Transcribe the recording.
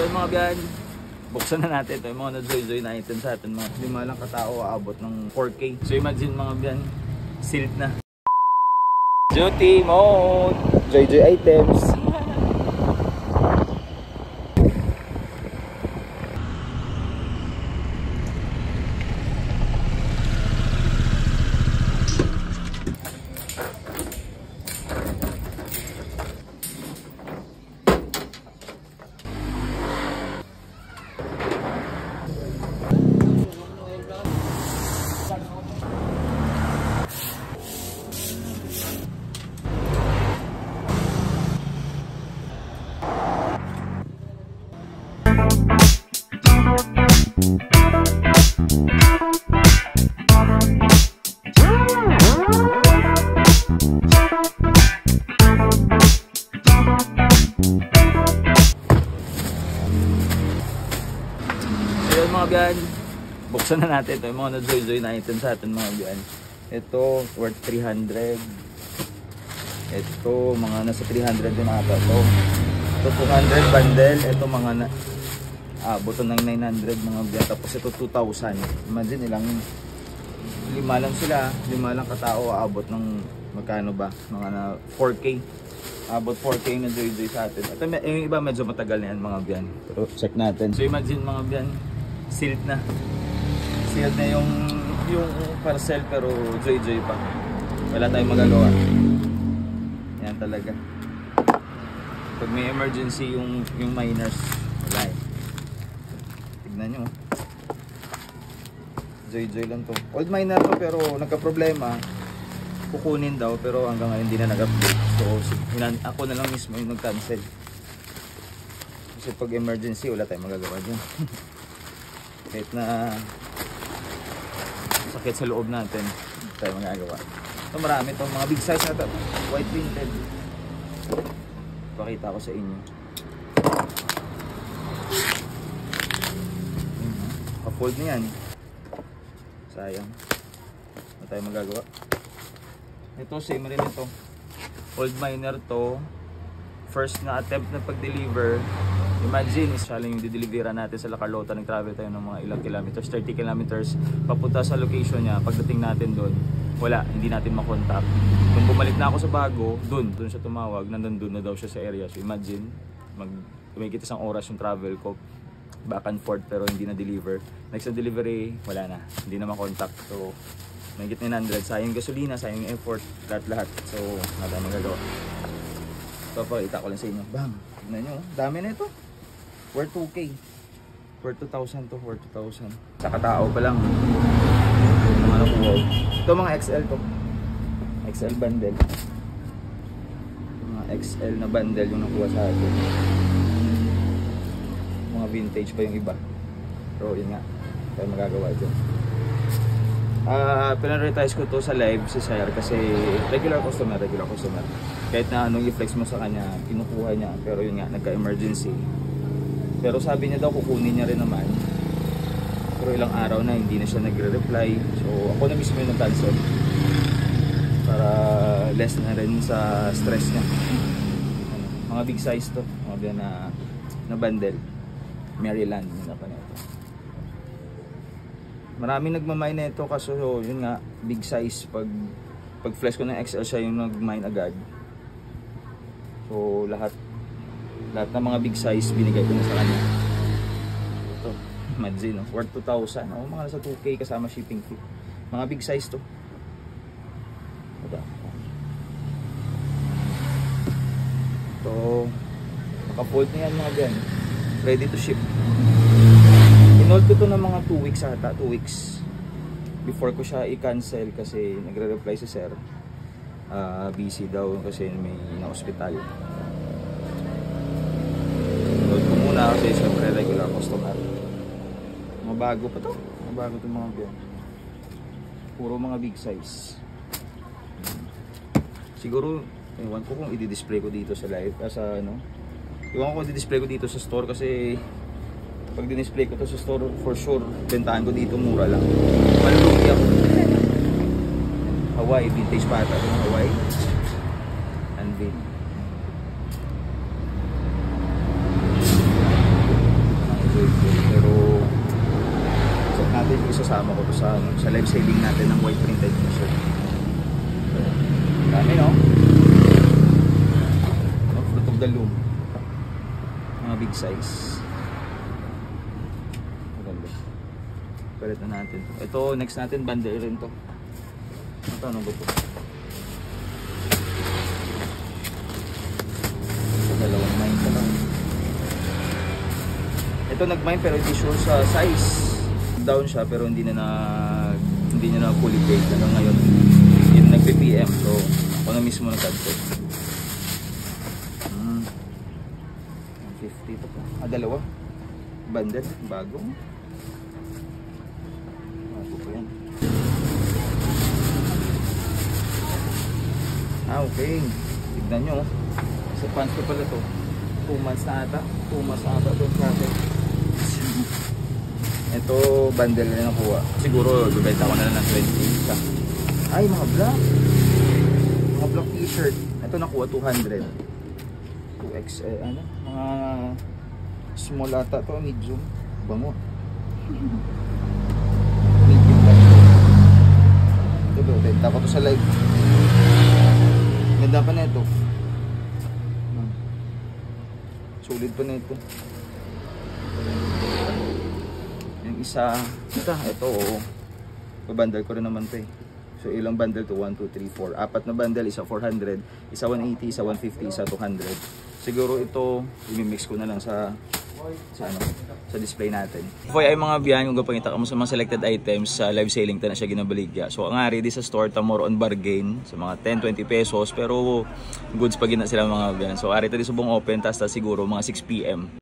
yun mga biyan, buksan na natin ito yung mga na-joy-joy na items sa atin. Mga 5 lang katao aabot ng 4K. So imagine mga biyan, sealed na. Duty mode! Joy-joy items. Mga biyan, buksan na natin ito yung mga na-joy-joy na items sa atin mga biyan. Ito worth 300. Ito mga nasa 300 din ata ito. Ito 200 bundle. Ito mga buto ng 900 mga biyan. Tapos ito 2,000. Imagine ilang 5 lang sila, 5 lang katao aabot ng magkano ba, mga na 4K. Abot 4K na joy-joy sa atin. Ito yung iba medyo matagal na yan mga biyan, pero check natin. So imagine mga biyan, sealed na. Sealed na yung parcel pero joy-joy pa. Wala tayong magagawa. Yan talaga. Pag may emergency yung miners, wala eh. Tignan nyo. Joy-joy lang to. Old miner to pero nagka-problema. Kukunin daw pero hanggang ngayon hindi na nag-update. So ako na lang mismo yung nag-cancel. Kasi pag emergency wala tayong magagawa dyan. Kahit na sakit sa loob natin, hindi tayo magagawa. Ito marami itong mga big size na ito. White printed. Pakita ko sa inyo. Ka-fold na yan. Sayang. Hindi tayo magagawa. Ito same rin ito. Old miner to. First na attempt na pag-deliver. Imagine, siya lang yung dideliveran natin sa La Carlota. Nag-travel tayo ng mga ilang kilometers, 30 kilometers papunta sa location niya. Pagdating natin doon, wala, hindi natin makontak. Nung bumalik na ako sa bago, doon siya tumawag, nandun na daw siya sa area. So imagine, tumikit isang oras yung travel ko, back and forth pero hindi na deliver. Next na delivery, wala na, hindi na makontak. So, nagit 900, sayang gasolina, sayang effort, lahat. So, wala tayong magagawa. So, pakita ko lang sa inyo. Bang! Tignan nyo, dami na ito. Worth 2K. Worth 2,000 to, worth 2,000. Sa katao pa lang. Mga nakuha. Ito mga XL to. XL bundle. Mga XL na bundle yung nakuha sa atin. Mga vintage pa yung iba. Pero yun nga, tayo magagawa dyan. Pinaritize ko to sa live si Sir kasi regular customer. Kahit na anong i-flex mo sa kanya, kinukuha niya. Pero yun nga, nagka-emergency. Pero sabi niya daw kukunin niya rin naman. Pero ilang araw na hindi na siya nagre-reply. So ako na mismo yung nag-cancel. Para less na rin sa stress niya. Mga big size to. Mga na bundle. Maryland. Yun na pa na ito. Maraming nagmamine na ito kaso yun nga, big size. Pag flash ko ng XL siya yung nag-mine agad. So lahat ng mga big size binigay ko na sa kanya. Ito, imagine, no? Worth 2,000. Mga nasa 2K kasama shipping fee. Mga big size to. Ito, naka-fold na yan mga dyan. Ready to ship. Inold ko to ng mga 2 weeks ata, 2 weeks. Before ko siya i-cancel kasi nagre-reply si Sir. Busy daw kasi may na-hospital. Kasi siyempre regular customer. Mga bago pa to. Mga bago itong mga biyan. Puro mga big size. Siguro, ewan ko kung i-display ko dito sa live. Ewan ko kung i-display ko dito sa store kasi pag di-display ko to sa store, for sure, bentahan ko dito mura lang. Malulugi ako. Hawaii, vintage pata. Hawaii. Unveil. sa live selling natin ng white printed t-shirt. Dami, no? Fruit of the loom. Mga big size. Maganda. Palit na natin. Ito, next natin, bundle rin to. Ito, ano ba po? Ito, dalawang mine pa lang. Ito, nag-mine pero hindi sure sa size. Down siya pero hindi na fully baked. Hanggang ngayon, yun nag-PPM. So, ako na mismo nag-advert. 150 ito pa. Dalawa. Bundle. Bago. Bago po yan. Okay. Tignan nyo. Sa pants ko pala to. 2 months na ata. 2 months na ata ito sa akin. Ito, bundle na nakuha. Siguro, bibenta ko na lang ng 20 isa. Ay, mga black. Mga black t-shirt. Ito nakuha 200. 2XL, ano? Mga small ata to, medium. Bango. Medium lang ito. Ito, benta ko to sa live. Ganda pa na ito. Sulit pa na ito. Yung isa, ito, babundle ko rin naman ito eh. So ilang bundle to? 1, 2, 3, 4. Apat na bundle, isa 400, isa 180, isa 150, isa 200. Siguro ito, i-mix ko na lang sa display natin. Kung ay mga biyan, kung gapangita ka mo sa mga selected items sa live selling ta na siya ginabaligya. So ang ari di sa store ta more on bargain sa mga 10-20 pesos pero goods pa gina sila mga biyan. So ari ta di subong open tas siguro mga 6 PM.